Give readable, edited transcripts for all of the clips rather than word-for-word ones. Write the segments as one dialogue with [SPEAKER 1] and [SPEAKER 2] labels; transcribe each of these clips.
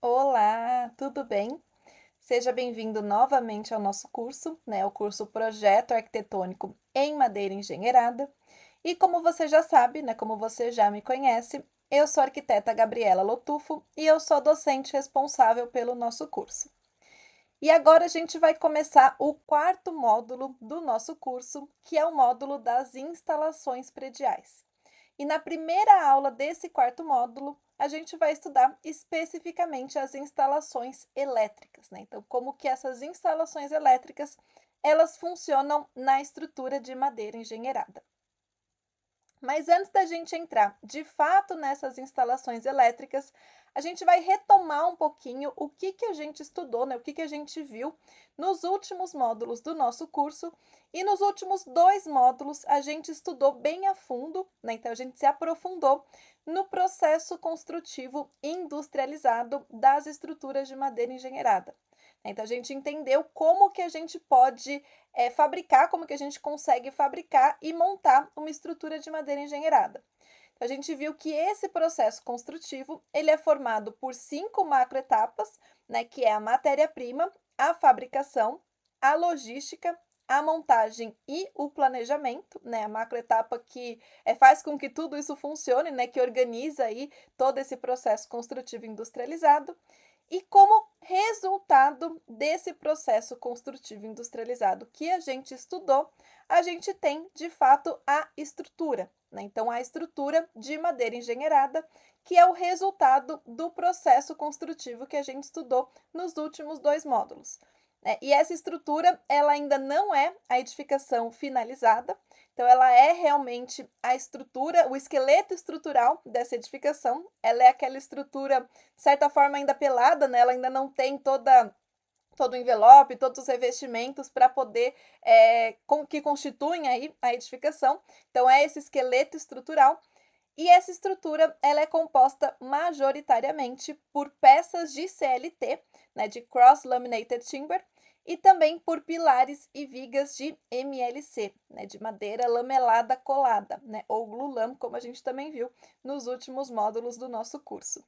[SPEAKER 1] Olá, tudo bem? Seja bem-vindo novamente ao nosso curso, o curso Projeto Arquitetônico em Madeira Engenheirada. E como você já sabe, como você já me conhece, eu sou a arquiteta Gabriela Lotufo e eu sou a docente responsável pelo nosso curso. E agora a gente vai começar o quarto módulo do nosso curso, que é o módulo das instalações prediais. E na primeira aula desse quarto módulo, a gente vai estudar especificamente as instalações elétricas, Então, como que essas instalações elétricas, elas funcionam na estrutura de madeira engenheirada. Mas antes da gente entrar de fato nessas instalações elétricas, a gente vai retomar um pouquinho o que a gente estudou, o que a gente viu nos últimos módulos do nosso curso. E nos últimos dois módulos a gente estudou bem a fundo, Então a gente se aprofundou no processo construtivo industrializado das estruturas de madeira engenheirada. Então a gente entendeu como que a gente pode fabricar, como que a gente consegue fabricar e montar uma estrutura de madeira engenheirada. Então, a gente viu que esse processo construtivo ele é formado por 5 macroetapas, que é a matéria-prima, a fabricação, a logística, a montagem e o planejamento, a macroetapa que faz com que tudo isso funcione, que organiza aí todo esse processo construtivo industrializado. E como resultado desse processo construtivo industrializado que a gente estudou, a gente tem, de fato, a estrutura, Então, a estrutura de madeira engenheirada, que é o resultado do processo construtivo que a gente estudou nos últimos dois módulos. E essa estrutura, ela ainda não é a edificação finalizada, então ela é realmente a estrutura, o esqueleto estrutural dessa edificação, ela é aquela estrutura, de certa forma, ainda pelada, Ela ainda não tem todo o envelope, todos os revestimentos para poder, que constituem aí a edificação. Então, é esse esqueleto estrutural. E essa estrutura ela é composta majoritariamente por peças de CLT, de Cross Laminated Timber, e também por pilares e vigas de MLC, de madeira lamelada colada, ou glulam, como a gente também viu nos últimos módulos do nosso curso.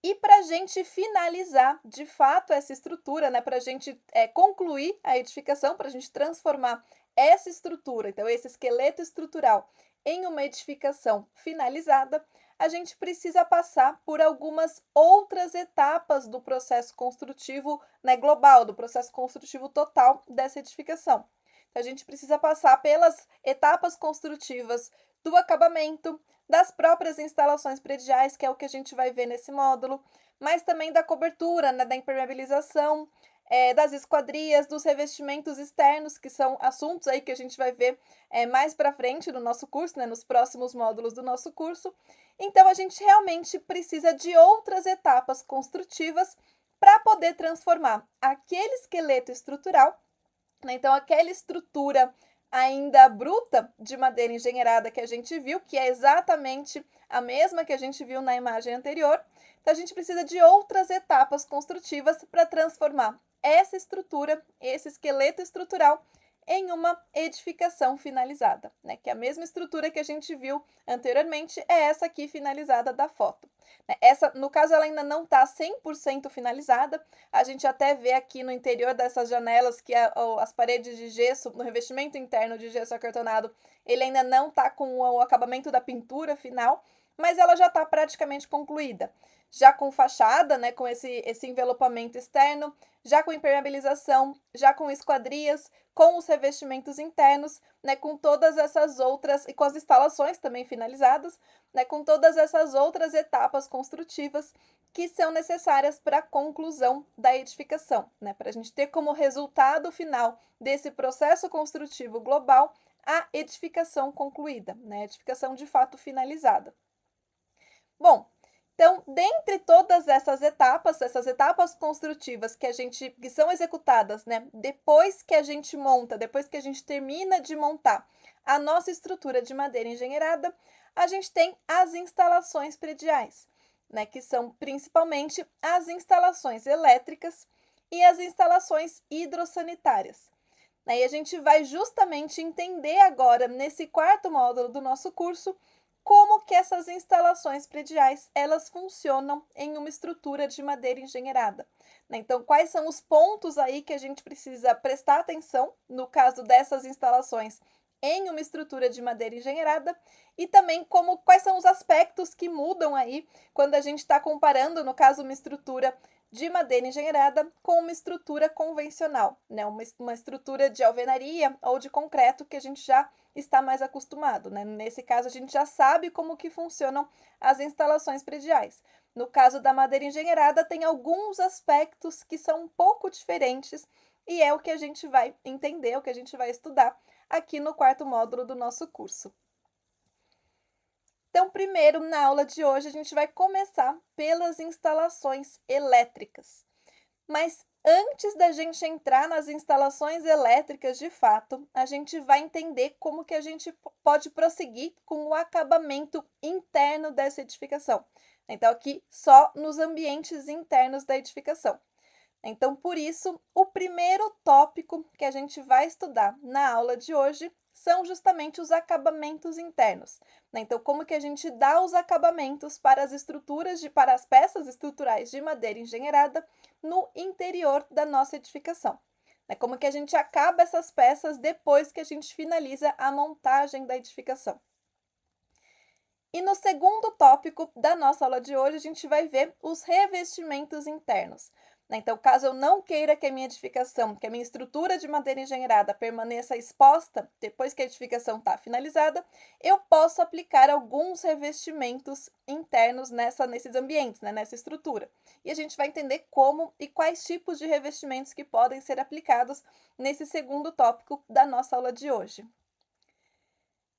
[SPEAKER 1] E para a gente finalizar, de fato, essa estrutura, para a gente concluir a edificação, para a gente transformar essa estrutura, então esse esqueleto estrutural, em uma edificação finalizada, a gente precisa passar por algumas outras etapas do processo construtivo, global, do processo construtivo total dessa edificação. Então, a gente precisa passar pelas etapas construtivas do acabamento, das próprias instalações prediais, que é o que a gente vai ver nesse módulo, mas também da cobertura, da impermeabilização, das esquadrias, dos revestimentos externos, que são assuntos aí que a gente vai ver mais para frente no nosso curso, nos próximos módulos do nosso curso. Então, a gente realmente precisa de outras etapas construtivas para poder transformar aquele esqueleto estrutural, Então, aquela estrutura ainda bruta de madeira engenheirada que a gente viu, que é exatamente a mesma que a gente viu na imagem anterior. Então, a gente precisa de outras etapas construtivas para transformar essa estrutura, esse esqueleto estrutural, em uma edificação finalizada, Que é a mesma estrutura que a gente viu anteriormente, é essa aqui finalizada da foto. Essa, no caso, ela ainda não está 100% finalizada. A gente até vê aqui no interior dessas janelas que as paredes de gesso, no revestimento interno de gesso acartonado, ele ainda não está com o acabamento da pintura final, mas ela já está praticamente concluída. Já com fachada, com esse envelopamento externo, já com impermeabilização, já com esquadrias, com os revestimentos internos, com todas essas outras, e com as instalações também finalizadas, com todas essas outras etapas construtivas que são necessárias para a conclusão da edificação, para a gente ter como resultado final desse processo construtivo global a edificação concluída, a edificação de fato finalizada. Bom, então, dentre todas essas etapas construtivas que são executadas, depois que a gente monta, depois que a gente termina de montar a nossa estrutura de madeira engenheirada, a gente tem as instalações prediais, que são principalmente as instalações elétricas e as instalações hidrossanitárias. E a gente vai justamente entender agora, nesse quarto módulo do nosso curso, como que essas instalações prediais, elas funcionam em uma estrutura de madeira engenheirada, né. Então, quais são os pontos aí que a gente precisa prestar atenção, no caso dessas instalações, em uma estrutura de madeira engenheirada, e também quais são os aspectos que mudam aí, quando a gente está comparando, no caso, uma estrutura de madeira engenheirada com uma estrutura convencional, né, uma estrutura de alvenaria ou de concreto que a gente já está mais acostumado, né. Nesse caso, a gente já sabe como que funcionam as instalações prediais. No caso da madeira engenheirada, tem alguns aspectos que são um pouco diferentes e é o que a gente vai entender, o que a gente vai estudar aqui no quarto módulo do nosso curso. Então, primeiro, na aula de hoje, a gente vai começar pelas instalações elétricas. Mas antes da gente entrar nas instalações elétricas de fato, a gente vai entender como que a gente pode prosseguir com o acabamento interno dessa edificação. Então, aqui só nos ambientes internos da edificação. Então, por isso, o primeiro tópico que a gente vai estudar na aula de hoje são justamente os acabamentos internos, né. Então, como que a gente dá os acabamentos para para as peças estruturais de madeira engenheirada no interior da nossa edificação, né. Como que a gente acaba essas peças depois que a gente finaliza a montagem da edificação. E no segundo tópico da nossa aula de hoje, a gente vai ver os revestimentos internos, né. Então, caso eu não queira que a minha edificação, que a minha estrutura de madeira engenheirada permaneça exposta depois que a edificação está finalizada, eu posso aplicar alguns revestimentos internos nesses ambientes, né, nessa estrutura. E a gente vai entender como e quais tipos de revestimentos que podem ser aplicados nesse segundo tópico da nossa aula de hoje.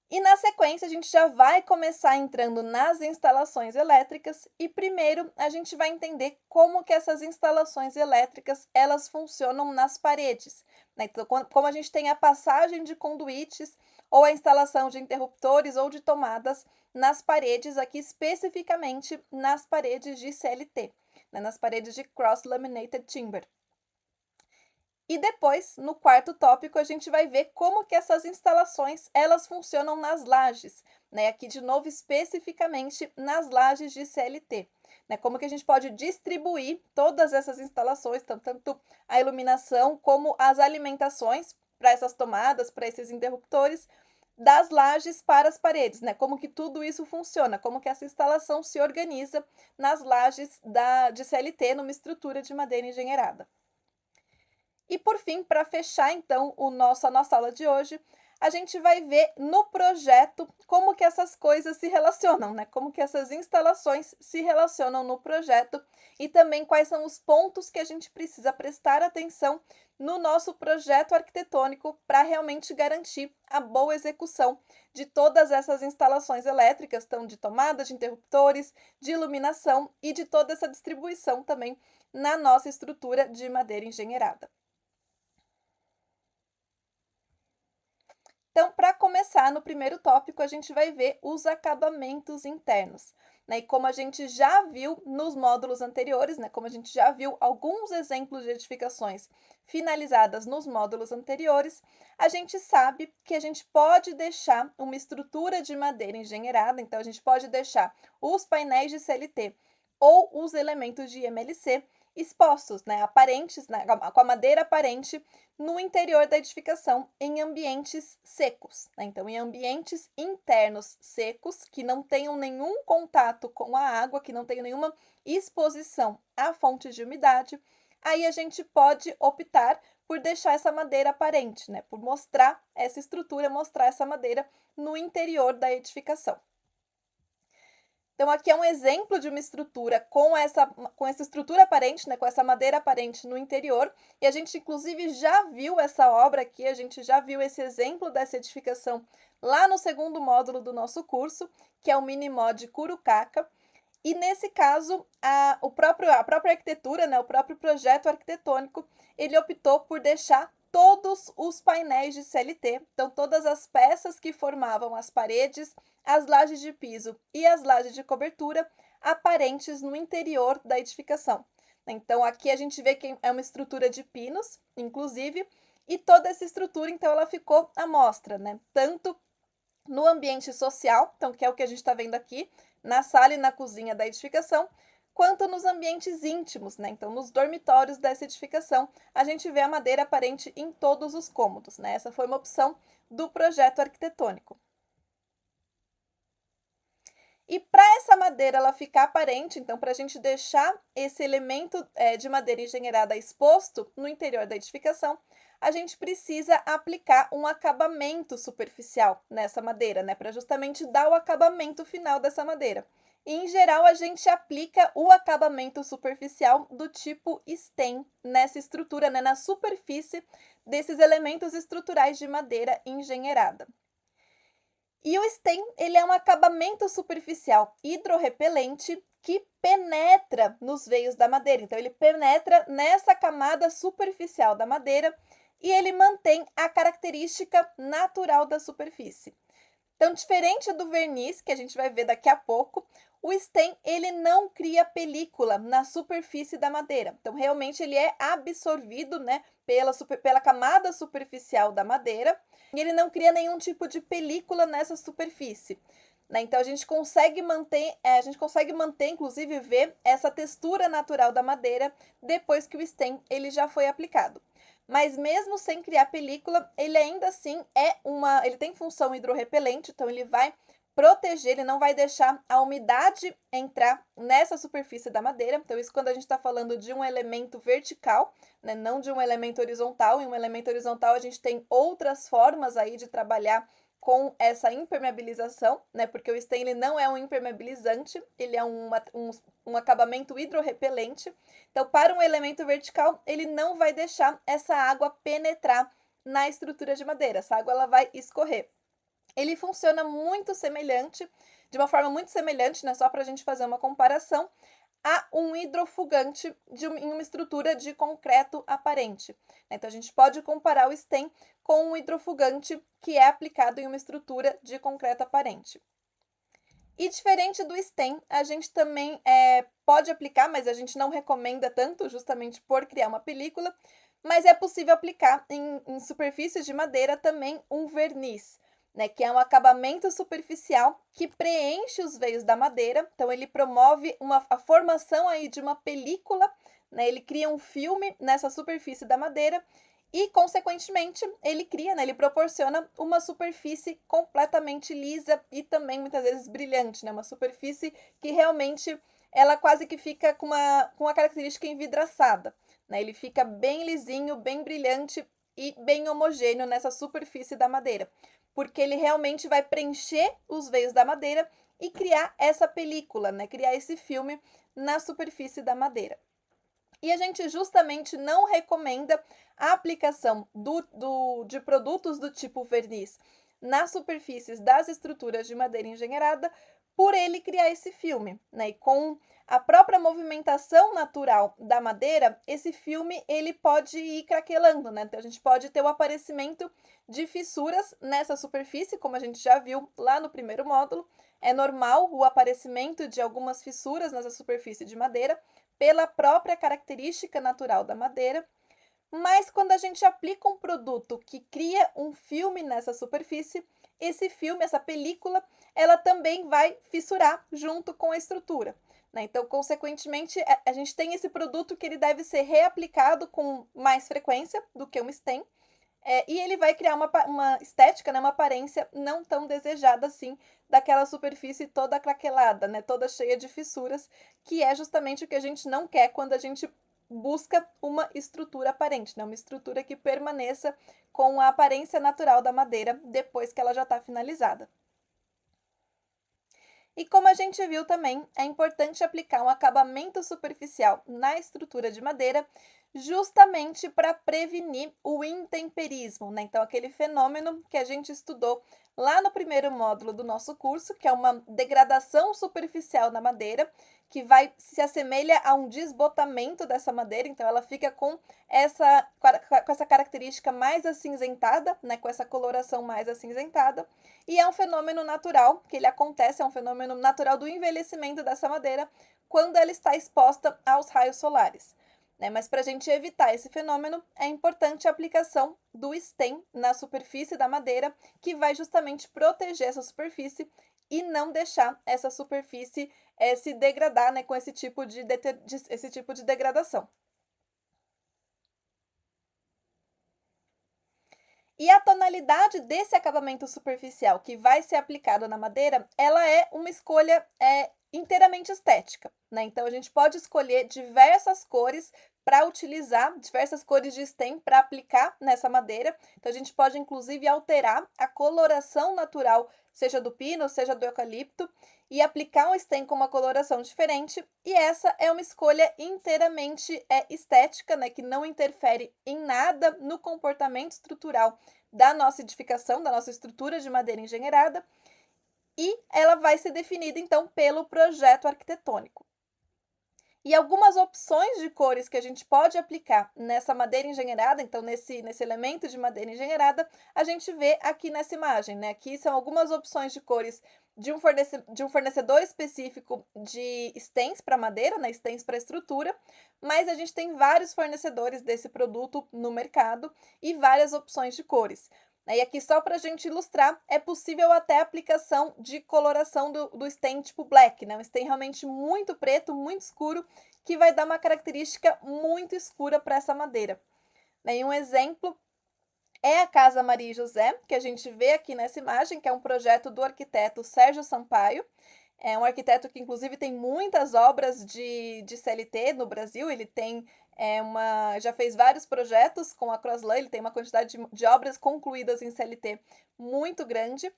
[SPEAKER 1] E na sequência, a gente já vai começar entrando nas instalações elétricas e primeiro a gente vai entender como que essas instalações elétricas, elas funcionam nas paredes, né. Então, como a gente tem a passagem de conduítes ou a instalação de interruptores ou de tomadas nas paredes, aqui especificamente nas paredes de CLT, né, nas paredes de Cross Laminated Timber. E depois, no quarto tópico, a gente vai ver como que essas instalações, elas funcionam nas lajes, né, aqui de novo especificamente nas lajes de CLT, né, como que a gente pode distribuir todas essas instalações, tanto a iluminação como as alimentações para essas tomadas, para esses interruptores, das lajes para as paredes, né, como que tudo isso funciona, como que essa instalação se organiza nas lajes de CLT, numa estrutura de madeira engenheirada. E por fim, para fechar então a nossa aula de hoje, a gente vai ver no projeto como que essas coisas se relacionam, né? Como que essas instalações se relacionam no projeto e também quais são os pontos que a gente precisa prestar atenção no nosso projeto arquitetônico para realmente garantir a boa execução de todas essas instalações elétricas, então de tomadas, de interruptores, de iluminação e de toda essa distribuição também na nossa estrutura de madeira engenheirada. Então, para começar, no primeiro tópico, a gente vai ver os acabamentos internos, né? E como a gente já viu nos módulos anteriores, né? Como a gente já viu alguns exemplos de edificações finalizadas nos módulos anteriores, a gente sabe que a gente pode deixar uma estrutura de madeira engenheirada, então a gente pode deixar os painéis de CLT ou os elementos de MLC expostos, né, aparentes, né, com a madeira aparente no interior da edificação em ambientes secos, né? Então, em ambientes internos secos, que não tenham nenhum contato com a água, que não tenham nenhuma exposição a fontes de umidade, aí a gente pode optar por deixar essa madeira aparente, né? Por mostrar essa estrutura, mostrar essa madeira no interior da edificação. Então, aqui é um exemplo de uma estrutura com essa estrutura aparente, né, com essa madeira aparente no interior, e a gente inclusive já viu essa obra aqui, a gente já viu esse exemplo dessa edificação lá no segundo módulo do nosso curso, que é o Mini-Mod Curucaca, e nesse caso, a própria arquitetura, né, o próprio projeto arquitetônico, ele optou por deixar todos os painéis de CLT, então todas as peças que formavam as paredes, as lajes de piso e as lajes de cobertura aparentes no interior da edificação. Então aqui a gente vê que é uma estrutura de pinos, inclusive, e toda essa estrutura então ela ficou à mostra, né? Tanto no ambiente social, então que é o que a gente está vendo aqui, na sala e na cozinha da edificação, quanto nos ambientes íntimos, né? Então, nos dormitórios dessa edificação, a gente vê a madeira aparente em todos os cômodos, né? Essa foi uma opção do projeto arquitetônico. E para essa madeira ela ficar aparente, então para a gente deixar esse elemento de madeira engenheirada exposto no interior da edificação, a gente precisa aplicar um acabamento superficial nessa madeira, né? Para justamente dar o acabamento final dessa madeira. E, em geral, a gente aplica o acabamento superficial do tipo stem nessa estrutura, né? Na superfície desses elementos estruturais de madeira engenheirada. E o stem, ele é um acabamento superficial hidrorrepelente que penetra nos veios da madeira. Então, ele penetra nessa camada superficial da madeira e ele mantém a característica natural da superfície. Então, diferente do verniz, que a gente vai ver daqui a pouco, o stem ele não cria película na superfície da madeira. Então, realmente ele é absorvido, né, pela camada superficial da madeira e ele não cria nenhum tipo de película nessa superfície. Né? Então, a gente consegue manter, inclusive, ver essa textura natural da madeira depois que o stem ele já foi aplicado. Mas mesmo sem criar película, ele ainda assim ele tem função hidrorrepelente, então ele vai proteger, ele não vai deixar a umidade entrar nessa superfície da madeira. Então, isso quando a gente está falando de um elemento vertical, né, não de um elemento horizontal. Em um elemento horizontal, a gente tem outras formas aí de trabalhar com essa impermeabilização, né? Porque o stain ele não é um impermeabilizante, ele é um acabamento hidrorrepelente. Então, para um elemento vertical, ele não vai deixar essa água penetrar na estrutura de madeira. Essa água ela vai escorrer. Ele funciona muito semelhante, de uma forma muito semelhante, né? Só para a gente fazer uma comparação, a um hidrofugante em uma estrutura de concreto aparente. Então, a gente pode comparar o stem com um hidrofugante que é aplicado em uma estrutura de concreto aparente. E diferente do stem, a gente também pode aplicar, mas a gente não recomenda tanto, justamente por criar uma película, mas é possível aplicar em superfícies de madeira também um verniz, né, que é um acabamento superficial que preenche os veios da madeira. Então, ele promove a formação aí de uma película, né, ele cria um filme nessa superfície da madeira e, consequentemente, ele proporciona uma superfície completamente lisa e também, muitas vezes, brilhante, né? Uma superfície que realmente, ela quase que fica com uma característica envidraçada, né? Ele fica bem lisinho, bem brilhante e bem homogêneo nessa superfície da madeira, porque ele realmente vai preencher os veios da madeira e criar essa película, né? Criar esse filme na superfície da madeira. E a gente justamente não recomenda a aplicação de produtos do tipo verniz nas superfícies das estruturas de madeira engenheirada por ele criar esse filme, né? E com a própria movimentação natural da madeira, esse filme ele pode ir craquelando, né? Então a gente pode ter o aparecimento de fissuras nessa superfície, como a gente já viu lá no primeiro módulo. É normal o aparecimento de algumas fissuras nessa superfície de madeira, pela própria característica natural da madeira, mas quando a gente aplica um produto que cria um filme nessa superfície, esse filme, essa película, ela também vai fissurar junto com a estrutura, né? Então, consequentemente, a gente tem esse produto que ele deve ser reaplicado com mais frequência do que um stem, e ele vai criar uma estética, né, uma aparência não tão desejada assim, daquela superfície toda craquelada, né, toda cheia de fissuras, que é justamente o que a gente não quer quando a gente busca uma estrutura aparente, né, uma estrutura que permaneça com a aparência natural da madeira depois que ela já está finalizada. E como a gente viu também, é importante aplicar um acabamento superficial na estrutura de madeira, justamente para prevenir o intemperismo, né? Então, aquele fenômeno que a gente estudou lá no primeiro módulo do nosso curso, que é uma degradação superficial na madeira, que se assemelha a um desbotamento dessa madeira, então ela fica com essa característica mais acinzentada, né? Com essa coloração mais acinzentada. E é um fenômeno natural que ele acontece, é um fenômeno natural do envelhecimento dessa madeira quando ela está exposta aos raios solares. né? Mas para a gente evitar esse fenômeno, é importante a aplicação do stem na superfície da madeira, que vai justamente proteger essa superfície e não deixar essa superfície se degradar, né, com esse tipo de degradação. E a tonalidade desse acabamento superficial que vai ser aplicado na madeira, ela é uma escolha inteiramente estética, né? Então a gente pode escolher diversas cores para utilizar, diversas cores de stem para aplicar nessa madeira. Então a gente pode inclusive alterar a coloração natural, seja do pino, seja do eucalipto, e aplicar um stem com uma coloração diferente. E essa é uma escolha inteiramente estética, né? Que não interfere em nada no comportamento estrutural da nossa edificação, da nossa estrutura de madeira engenheirada, e ela vai ser definida então pelo projeto arquitetônico. E algumas opções de cores que a gente pode aplicar nessa madeira engenheirada, então nesse elemento de madeira engenheirada, a gente vê aqui nessa imagem, né? Aqui são algumas opções de cores de um fornecedor específico de stems para madeira, né? Stems para estrutura, mas a gente tem vários fornecedores desse produto no mercado e várias opções de cores. E aqui, só para a gente ilustrar, é possível até a aplicação de coloração do stem tipo black, né? Um stem realmente muito preto, muito escuro, que vai dar uma característica muito escura para essa madeira. E um exemplo é a Casa Maria e José, que a gente vê aqui nessa imagem, que é um projeto do arquiteto Sérgio Sampaio. É um arquiteto que, inclusive, tem muitas obras de CLT no Brasil. Ele tem já fez vários projetos com a Croslan, ele tem uma quantidade de obras concluídas em CLT muito grande.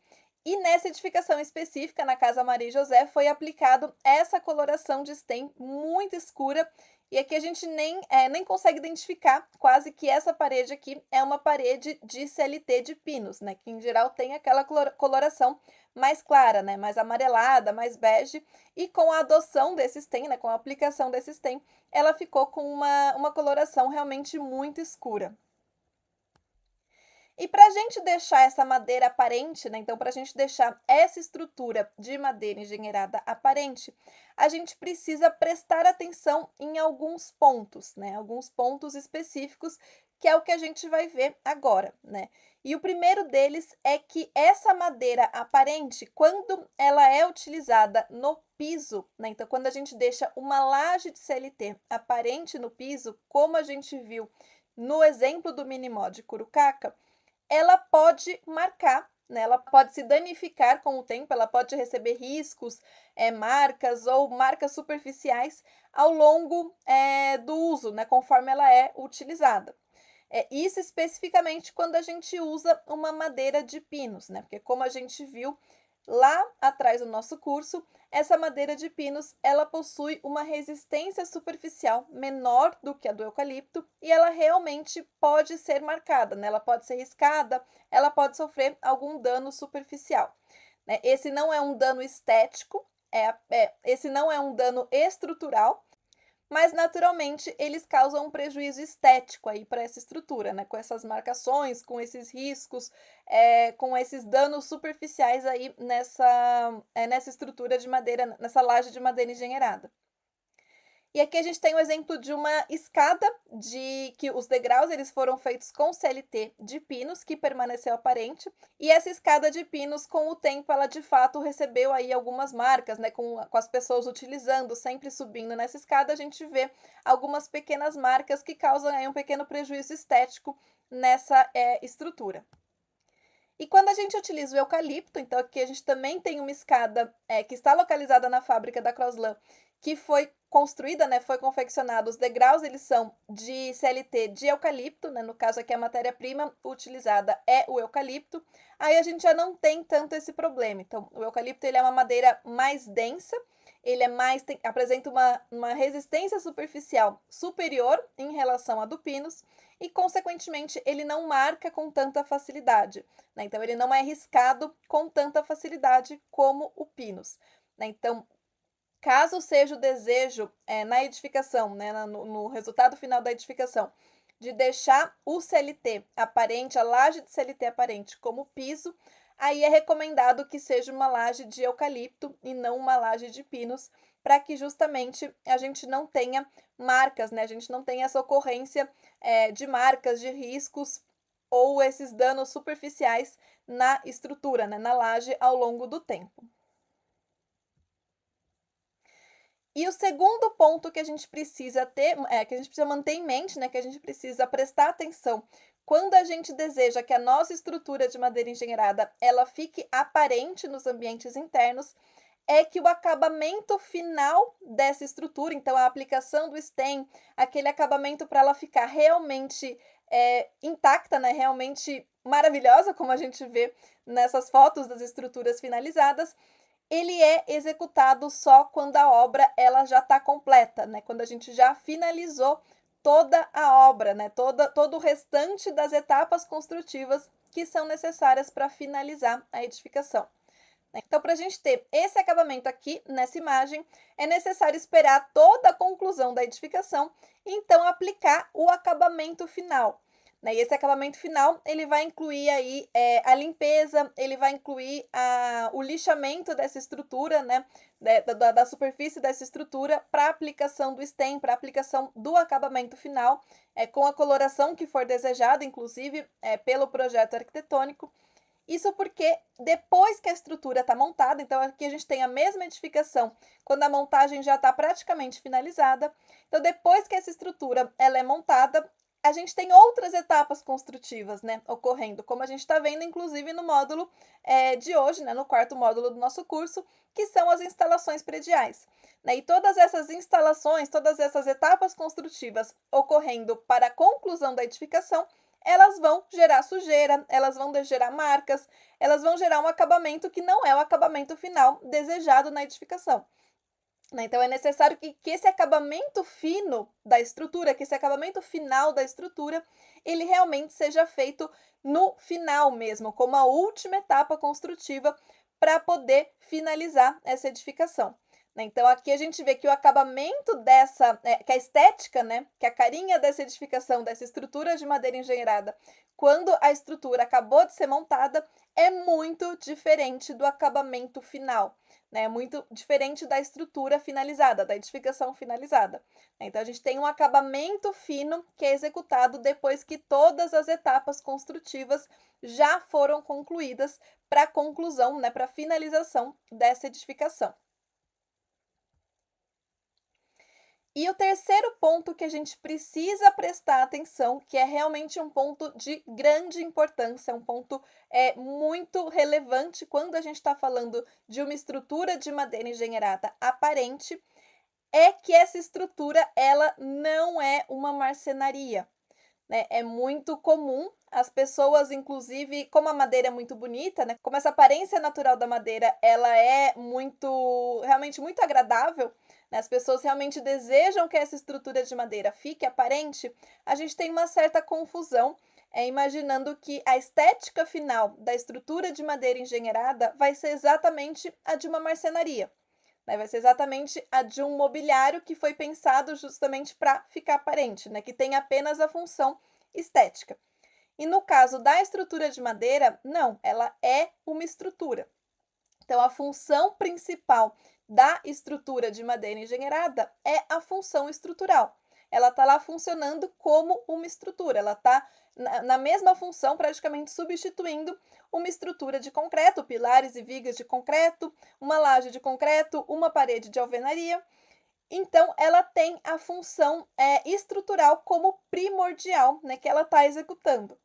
[SPEAKER 1] E nessa edificação específica, na Casa Maria e José, foi aplicado essa coloração de stem muito escura. E aqui a gente nem consegue identificar quase que essa parede aqui é uma parede de CLT de pinos, né? Que em geral tem aquela coloração mais clara, né? Mais amarelada, mais bege. E com a adoção desse stem, né? Com a aplicação desse stem, ela ficou com uma coloração realmente muito escura. E para a gente deixar essa madeira aparente, né? Então, para a gente deixar essa estrutura de madeira engenheirada aparente, a gente precisa prestar atenção em alguns pontos, né? Alguns pontos específicos, que é o que a gente vai ver agora, né? E o primeiro deles é que essa madeira aparente, quando ela é utilizada no piso, né? Então, quando a gente deixa uma laje de CLT aparente no piso, como a gente viu no exemplo do mini mod Curucaca, ela pode marcar, né? Ela pode se danificar com o tempo, ela pode receber riscos, marcas ou marcas superficiais ao longo do uso, né? Conforme ela é utilizada. Isso especificamente quando a gente usa uma madeira de pinos, né? Porque como a gente viu lá atrás do nosso curso, essa madeira de pinos, ela possui uma resistência superficial menor do que a do eucalipto e ela realmente pode ser marcada, né? Ela pode ser riscada, ela pode sofrer algum dano superficial, né? Esse não é um dano estético, esse não é um dano estrutural, mas naturalmente eles causam um prejuízo estético aí para essa estrutura, né? Com essas marcações, com esses riscos, com esses danos superficiais aí nessa estrutura de madeira, nessa laje de madeira engenheirada. E aqui a gente tem o exemplo de uma escada de que os degraus eles foram feitos com CLT de pinos, que permaneceu aparente, e essa escada de pinos, com o tempo, ela de fato recebeu aí algumas marcas, né, com as pessoas utilizando, sempre subindo nessa escada, a gente vê algumas pequenas marcas que causam aí um pequeno prejuízo estético nessa estrutura. E quando a gente utiliza o eucalipto, então aqui a gente também tem uma escada que está localizada na fábrica da Croslan, que foi construída, né, foi confeccionada, os degraus eles são de CLT de eucalipto, né, no caso aqui a matéria-prima utilizada é o eucalipto, aí a gente já não tem tanto esse problema. Então, o eucalipto ele é uma madeira mais densa, ele apresenta uma resistência superficial superior em relação à do pinus e, consequentemente, ele não marca com tanta facilidade, né? Então, ele não é riscado com tanta facilidade como o pinus, né? Então, caso seja o desejo na edificação, né, no resultado final da edificação, de deixar o CLT aparente, a laje de CLT aparente como piso, aí é recomendado que seja uma laje de eucalipto e não uma laje de pinos, para que justamente a gente não tenha marcas, né? A gente não tenha essa ocorrência de marcas, de riscos ou esses danos superficiais na estrutura, né, na laje ao longo do tempo. E o segundo ponto que a gente precisa ter, que a gente precisa manter em mente, né, que a gente precisa prestar atenção quando a gente deseja que a nossa estrutura de madeira engenheirada ela fique aparente nos ambientes internos, é que o acabamento final dessa estrutura, então a aplicação do stem, aquele acabamento para ela ficar realmente intacta, né, realmente maravilhosa, como a gente vê nessas fotos das estruturas finalizadas, ele é executado só quando a obra ela já está completa, né? Quando a gente já finalizou toda a obra, né? Todo o restante das etapas construtivas que são necessárias para finalizar a edificação. Então, para a gente ter esse acabamento aqui nessa imagem, é necessário esperar toda a conclusão da edificação e então aplicar o acabamento final. Né? E esse acabamento final, ele vai incluir aí a limpeza, ele vai incluir o lixamento dessa estrutura, né? Da superfície dessa estrutura para aplicação do stem, para aplicação do acabamento final, com a coloração que for desejada, inclusive pelo projeto arquitetônico. Isso porque depois que a estrutura está montada, então aqui a gente tem a mesma edificação quando a montagem já está praticamente finalizada. Então, depois que essa estrutura ela é montada, a gente tem outras etapas construtivas, né, ocorrendo, como a gente está vendo, inclusive, no módulo de hoje, né, no quarto módulo do nosso curso, que são as instalações prediais. Né, e todas essas instalações, todas essas etapas construtivas ocorrendo para a conclusão da edificação, elas vão gerar sujeira, elas vão gerar marcas, elas vão gerar um acabamento que não é o acabamento final desejado na edificação. Então, é necessário que esse acabamento fino da estrutura, que esse acabamento final da estrutura, ele realmente seja feito no final mesmo, como a última etapa construtiva para poder finalizar essa edificação. Então, aqui a gente vê que o acabamento dessa, que a estética, né, que a carinha dessa edificação, dessa estrutura de madeira engenheirada, quando a estrutura acabou de ser montada, é muito diferente do acabamento final. Né, muito diferente da estrutura finalizada, da edificação finalizada. Então, a gente tem um acabamento fino que é executado depois que todas as etapas construtivas já foram concluídas para a conclusão, né, para a finalização dessa edificação. E o terceiro ponto que a gente precisa prestar atenção, que é realmente um ponto de grande importância, um ponto muito relevante quando a gente está falando de uma estrutura de madeira engenheirada aparente, é que essa estrutura ela não é uma marcenaria. Né? É muito comum as pessoas, inclusive, como a madeira é muito bonita, né? Como essa aparência natural da madeira, ela é realmente muito agradável, né? As pessoas realmente desejam que essa estrutura de madeira fique aparente, a gente tem uma certa confusão, imaginando que a estética final da estrutura de madeira engenheirada vai ser exatamente a de uma marcenaria. Né? Vai ser exatamente a de um mobiliário que foi pensado justamente para ficar aparente, né? Que tem apenas a função estética. E no caso da estrutura de madeira, não, ela é uma estrutura. Então, a função principal da estrutura de madeira engenheirada é a função estrutural. Ela está lá funcionando como uma estrutura, ela está na mesma função, praticamente substituindo uma estrutura de concreto, pilares e vigas de concreto, uma laje de concreto, uma parede de alvenaria. Então, ela tem a função estrutural como primordial, né, que ela está executando.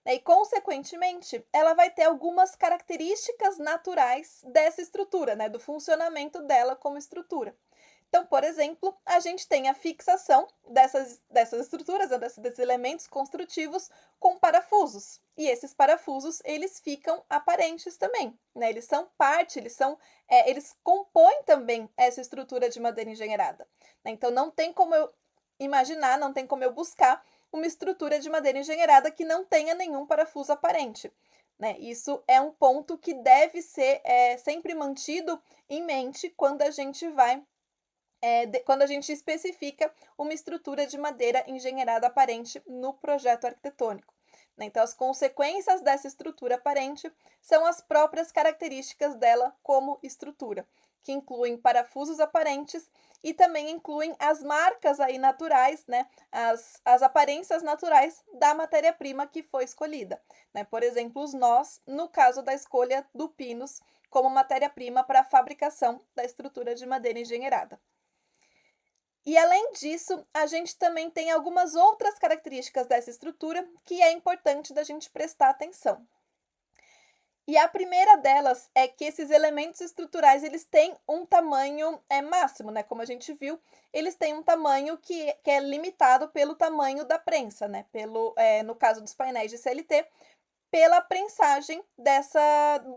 [SPEAKER 1] E, consequentemente, ela vai ter algumas características naturais dessa estrutura, né, do funcionamento dela como estrutura. Então, por exemplo, a gente tem a fixação dessas estruturas, né, desses elementos construtivos com parafusos. E esses parafusos, eles ficam aparentes também, né? Eles são parte, eles compõem também essa estrutura de madeira engenheirada. Né? Então, não tem como eu imaginar, não tem como eu buscar uma estrutura de madeira engenheirada que não tenha nenhum parafuso aparente. Né? Isso é um ponto que deve ser sempre mantido em mente quando a gente quando a gente especifica uma estrutura de madeira engenheirada aparente no projeto arquitetônico. Né? Então, as consequências dessa estrutura aparente são as próprias características dela como estrutura. que incluem parafusos aparentes e também incluem as marcas aí naturais, né, as aparências naturais da matéria-prima que foi escolhida, né? Por exemplo, os nós, no caso da escolha do pinus como matéria-prima para a fabricação da estrutura de madeira engenheirada. E além disso, a gente também tem algumas outras características dessa estrutura que é importante da gente prestar atenção. E a primeira delas é que esses elementos estruturais, eles têm um tamanho máximo, né? Como a gente viu, eles têm um tamanho que é limitado pelo tamanho da prensa, né? No caso dos painéis de CLT, pela prensagem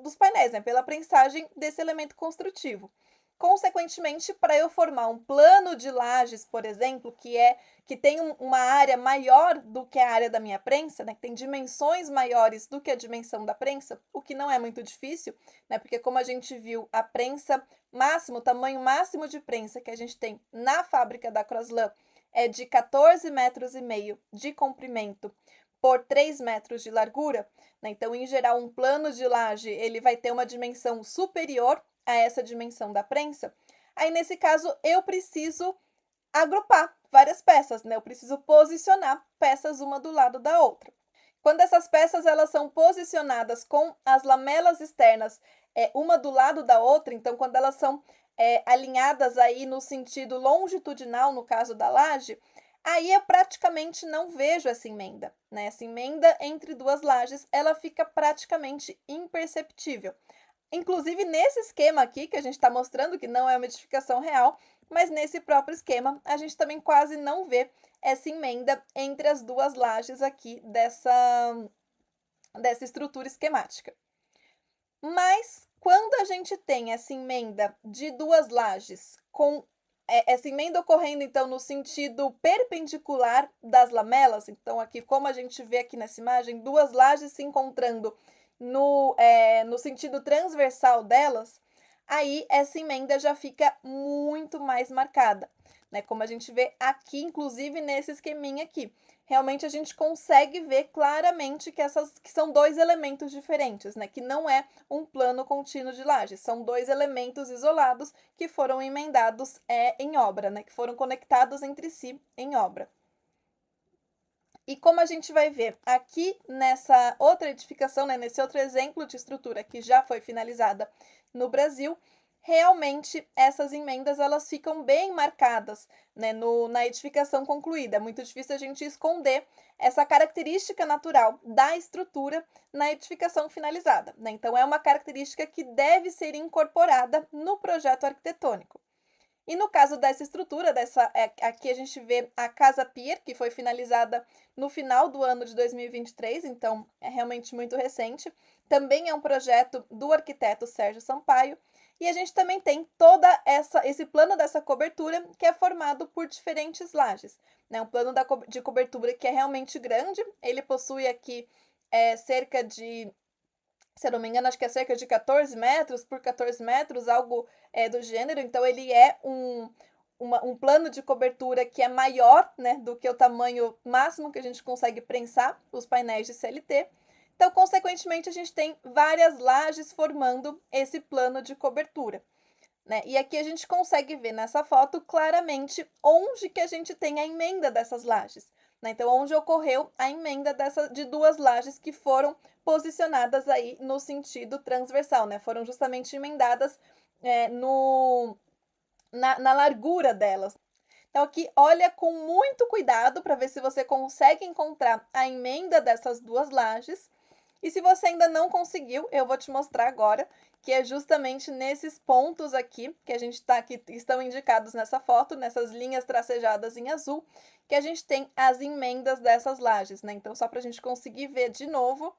[SPEAKER 1] dos painéis, né? Pela prensagem desse elemento construtivo. Consequentemente, para eu formar um plano de lajes, por exemplo, que tem uma área maior do que a área da minha prensa, né, que tem dimensões maiores do que a dimensão da prensa, o que não é muito difícil, né, porque como a gente viu, a prensa máximo, o tamanho máximo de prensa que a gente tem na fábrica da Croslan é de 14,5 metros de comprimento por 3 metros de largura, né? Então, em geral, um plano de laje ele vai ter uma dimensão superior a essa dimensão da prensa. Aí, nesse caso, eu preciso agrupar várias peças, né? Eu preciso posicionar peças uma do lado da outra. Quando essas peças elas são posicionadas com as lamelas externas uma do lado da outra, então quando elas são alinhadas aí no sentido longitudinal, no caso da laje, aí eu praticamente não vejo essa emenda, né? Essa emenda entre duas lajes, ela fica praticamente imperceptível. Inclusive nesse esquema aqui que a gente está mostrando, que não é uma edificação real, mas nesse próprio esquema a gente também quase não vê essa emenda entre as duas lajes aqui dessa estrutura esquemática. Mas quando a gente tem essa emenda de duas lajes com essa emenda ocorrendo, então, no sentido perpendicular das lamelas, então, aqui, como a gente vê aqui nessa imagem, duas lajes se encontrando no sentido transversal delas, aí essa emenda já fica muito mais marcada, né? Como a gente vê aqui, inclusive nesse esqueminha aqui. Realmente a gente consegue ver claramente que são dois elementos diferentes, né? Que não é um plano contínuo de laje, são dois elementos isolados que foram emendados em obra, né? Que foram conectados entre si em obra. E como a gente vai ver aqui nessa outra edificação, né, nesse outro exemplo de estrutura que já foi finalizada no Brasil, realmente essas emendas elas ficam bem marcadas, né, na edificação concluída. É muito difícil a gente esconder essa característica natural da estrutura na edificação finalizada, né? Então é uma característica que deve ser incorporada no projeto arquitetônico. E no caso dessa estrutura, aqui a gente vê a Casa Pier, que foi finalizada no final do ano de 2023, então é realmente muito recente. Também é um projeto do arquiteto Sérgio Sampaio. E a gente também tem esse plano dessa cobertura, que é formado por diferentes lajes, né? Um plano de cobertura que é realmente grande, ele possui aqui cerca de, se eu não me engano, acho que é cerca de 14 metros por 14 metros, algo do gênero. Então, ele é um plano de cobertura que é maior, né, do que o tamanho máximo que a gente consegue prensar os painéis de CLT. Então, consequentemente, a gente tem várias lajes formando esse plano de cobertura, né? E aqui a gente consegue ver nessa foto claramente onde que a gente tem a emenda dessas lajes, né? Então, onde ocorreu a emenda de duas lajes que foram posicionadas aí no sentido transversal, né? Foram justamente emendadas na largura delas. Então, aqui, olha com muito cuidado para ver se você consegue encontrar a emenda dessas duas lajes. E se você ainda não conseguiu, eu vou te mostrar agora, que é justamente nesses pontos aqui, que a gente tá aqui, estão indicados nessa foto, nessas linhas tracejadas em azul, que a gente tem as emendas dessas lajes, né? Então, só para a gente conseguir ver de novo,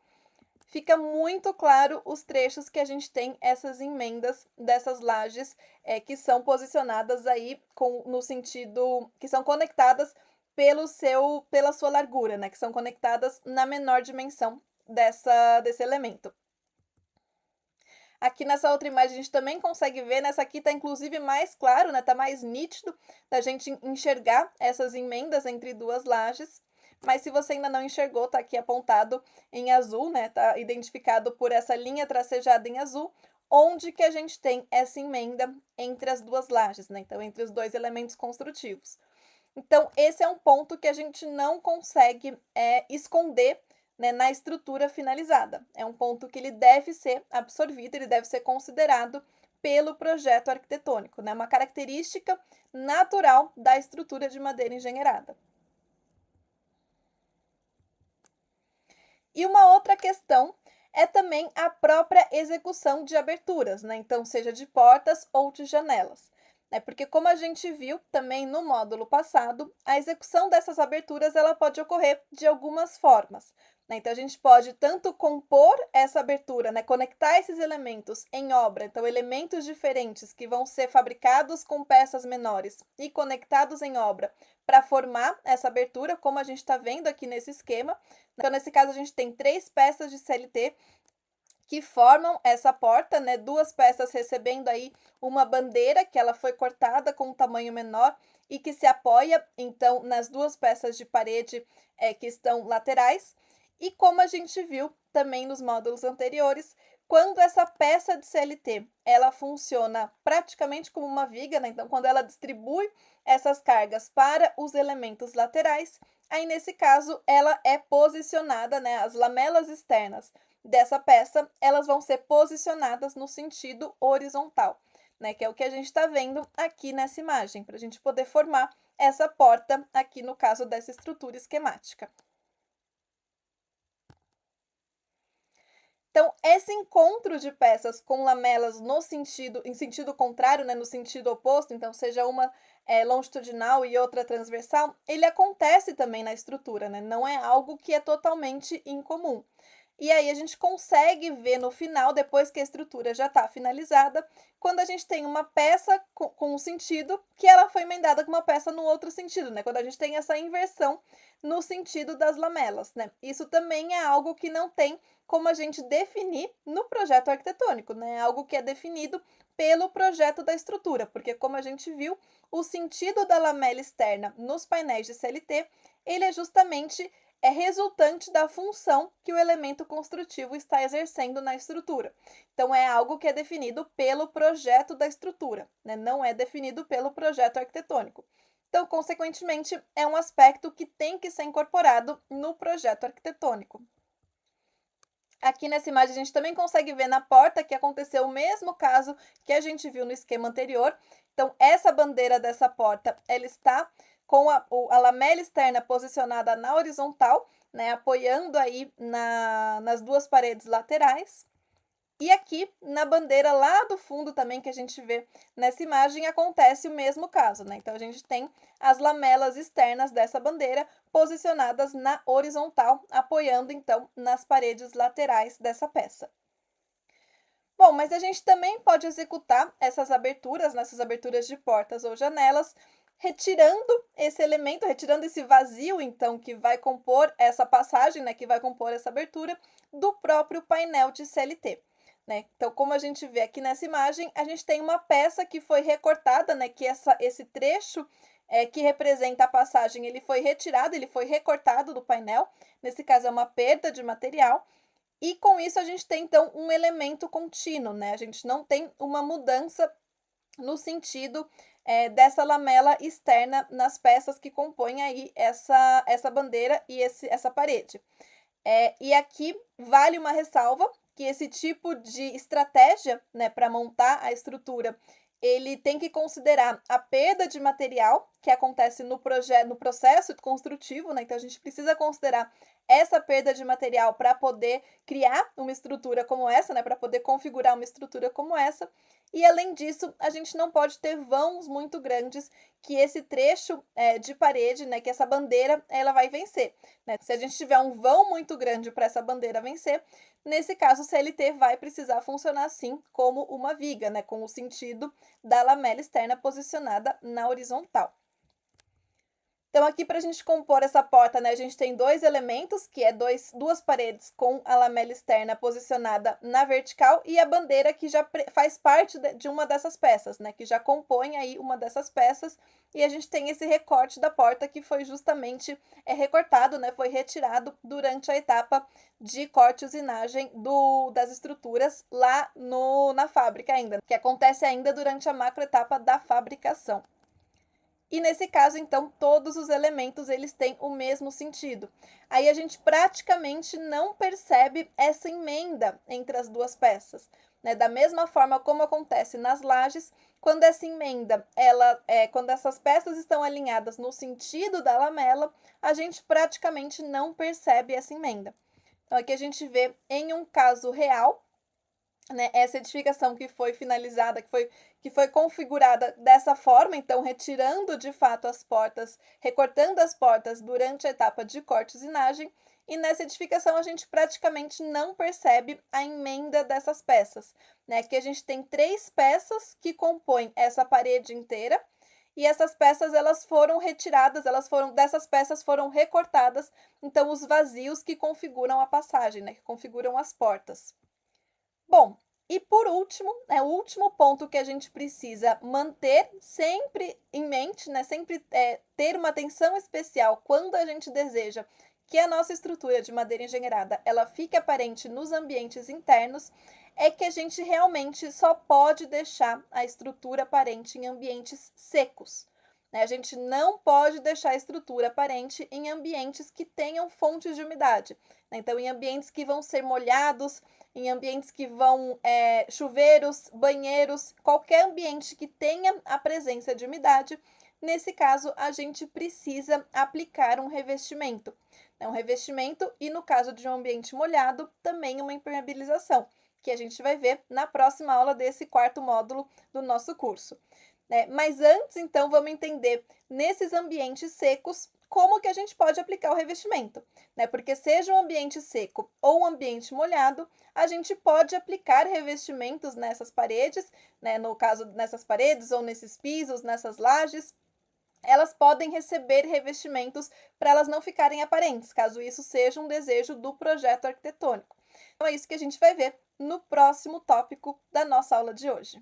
[SPEAKER 1] fica muito claro os trechos que a gente tem essas emendas dessas lajes que são posicionadas aí no sentido, que são conectadas pela sua largura, né? Que são conectadas na menor dimensão desse elemento. Aqui nessa outra imagem a gente também consegue ver, nessa aqui tá inclusive mais claro, né? Tá mais nítido da gente enxergar essas emendas entre duas lajes. Mas se você ainda não enxergou, tá aqui apontado em azul, né? Tá identificado por essa linha tracejada em azul, onde que a gente tem essa emenda entre as duas lajes, né? Então, entre os dois elementos construtivos. Então, esse é um ponto que a gente não consegue esconder, né, na estrutura finalizada. É um ponto que ele deve ser absorvido, ele deve ser considerado pelo projeto arquitetônico, né? Uma característica natural da estrutura de madeira engenheirada. E uma outra questão é também a própria execução de aberturas, né? Então, seja de portas ou de janelas. Porque como a gente viu também no módulo passado, a execução dessas aberturas ela pode ocorrer de algumas formas. Então, a gente pode tanto compor essa abertura, né, conectar esses elementos em obra, então elementos diferentes que vão ser fabricados com peças menores e conectados em obra para formar essa abertura, como a gente está vendo aqui nesse esquema. Então, nesse caso, a gente tem 3 peças de CLT que formam essa porta, né? 2 peças recebendo aí uma bandeira que ela foi cortada com um tamanho menor e que se apoia, então, nas 2 peças de parede que estão laterais. E como a gente viu também nos módulos anteriores, quando essa peça de CLT ela funciona praticamente como uma viga, né? Então, quando ela distribui essas cargas para os elementos laterais, aí nesse caso ela é posicionada, né? As lamelas externas dessa peça, elas vão ser posicionadas no sentido horizontal, né? Que é o que a gente está vendo aqui nessa imagem, para a gente poder formar essa porta aqui no caso dessa estrutura esquemática. Então, esse encontro de peças com lamelas em sentido contrário, né, no sentido oposto, então seja uma longitudinal e outra transversal, ele acontece também na estrutura, né? Não é algo que é totalmente incomum. E aí a gente consegue ver no final, depois que a estrutura já está finalizada, quando a gente tem uma peça com um sentido que ela foi emendada com uma peça no outro sentido, né? Quando a gente tem essa inversão no sentido das lamelas, né? Isso também é algo que não tem como a gente definir no projeto arquitetônico, né? É algo que é definido pelo projeto da estrutura, porque como a gente viu, o sentido da lamela externa nos painéis de CLT, ele é justamente resultante da função que o elemento construtivo está exercendo na estrutura. Então, é algo que é definido pelo projeto da estrutura, né? Não é definido pelo projeto arquitetônico. Então, consequentemente, é um aspecto que tem que ser incorporado no projeto arquitetônico. Aqui nessa imagem a gente também consegue ver na porta que aconteceu o mesmo caso que a gente viu no esquema anterior. Então, essa bandeira dessa porta, ela está com a lamela externa posicionada na horizontal, né, apoiando aí nas 2 paredes laterais. E aqui na bandeira lá do fundo também que a gente vê nessa imagem acontece o mesmo caso, né? Então a gente tem as lamelas externas dessa bandeira posicionadas na horizontal, apoiando então nas paredes laterais dessa peça. Bom, mas a gente também pode executar essas aberturas, nessas aberturas de portas ou janelas, retirando esse elemento, retirando esse vazio, então, que vai compor essa passagem, né, que vai compor essa abertura, do próprio painel de CLT. Né? Então, como a gente vê aqui nessa imagem, a gente tem uma peça que foi recortada, né, que esse trecho que representa a passagem, ele foi retirado, ele foi recortado do painel, nesse caso é uma perda de material, e com isso a gente tem, então, um elemento contínuo, né? A gente não tem uma mudança no sentido dessa lamela externa nas peças que compõem aí essa bandeira e essa parede. E aqui vale uma ressalva que esse tipo de estratégia, né, para montar a estrutura, ele tem que considerar a perda de material que acontece no processo construtivo, né? Então a gente precisa considerar essa perda de material para poder criar uma estrutura como essa, né? Para poder configurar uma estrutura como essa. E além disso, a gente não pode ter vãos muito grandes que esse trecho de parede, né, que essa bandeira, ela vai vencer. Né? Se a gente tiver um vão muito grande para essa bandeira vencer, nesse caso o CLT vai precisar funcionar assim como uma viga, né, com o sentido da lamela externa posicionada na horizontal. Então, aqui para a gente compor essa porta, né, a gente tem 2 elementos, que é duas paredes com a lamela externa posicionada na vertical e a bandeira que já faz parte de uma dessas peças, né, que já compõe aí uma dessas peças, e a gente tem esse recorte da porta que foi justamente recortado, né, foi retirado durante a etapa de corte e usinagem das estruturas lá na fábrica ainda, que acontece ainda durante a macroetapa da fabricação. E nesse caso, então, todos os elementos eles têm o mesmo sentido. Aí a gente praticamente não percebe essa emenda entre as duas peças, né? Da mesma forma como acontece nas lajes, quando essa emenda, quando essas peças estão alinhadas no sentido da lamela, a gente praticamente não percebe essa emenda. Então aqui a gente vê em um caso real, né, essa edificação que foi finalizada, que foi configurada dessa forma, então retirando de fato as portas, recortando as portas durante a etapa de corte e usinagem, e nessa edificação a gente praticamente não percebe a emenda dessas peças, né? Que a gente tem 3 peças que compõem essa parede inteira, e essas peças elas foram retiradas, dessas peças foram recortadas, então os vazios que configuram a passagem, né? Que configuram as portas. Bom, e por último, o último ponto que a gente precisa manter sempre em mente, né, sempre ter uma atenção especial quando a gente deseja que a nossa estrutura de madeira engenheirada ela fique aparente nos ambientes internos, é que a gente realmente só pode deixar a estrutura aparente em ambientes secos. Né? A gente não pode deixar a estrutura aparente em ambientes que tenham fontes de umidade. Né? Então, em ambientes que vão ser molhados, em ambientes que vão chuveiros, banheiros, qualquer ambiente que tenha a presença de umidade, nesse caso a gente precisa aplicar um revestimento. Um revestimento e no caso de um ambiente molhado, também uma impermeabilização, que a gente vai ver na próxima aula desse 4º módulo do nosso curso. Mas antes, então, vamos entender nesses ambientes secos como que a gente pode aplicar o revestimento, né? Porque seja um ambiente seco ou um ambiente molhado, a gente pode aplicar revestimentos nessas paredes, né? No caso, nessas paredes ou nesses pisos, nessas lajes, elas podem receber revestimentos para elas não ficarem aparentes, caso isso seja um desejo do projeto arquitetônico. Então é isso que a gente vai ver no próximo tópico da nossa aula de hoje.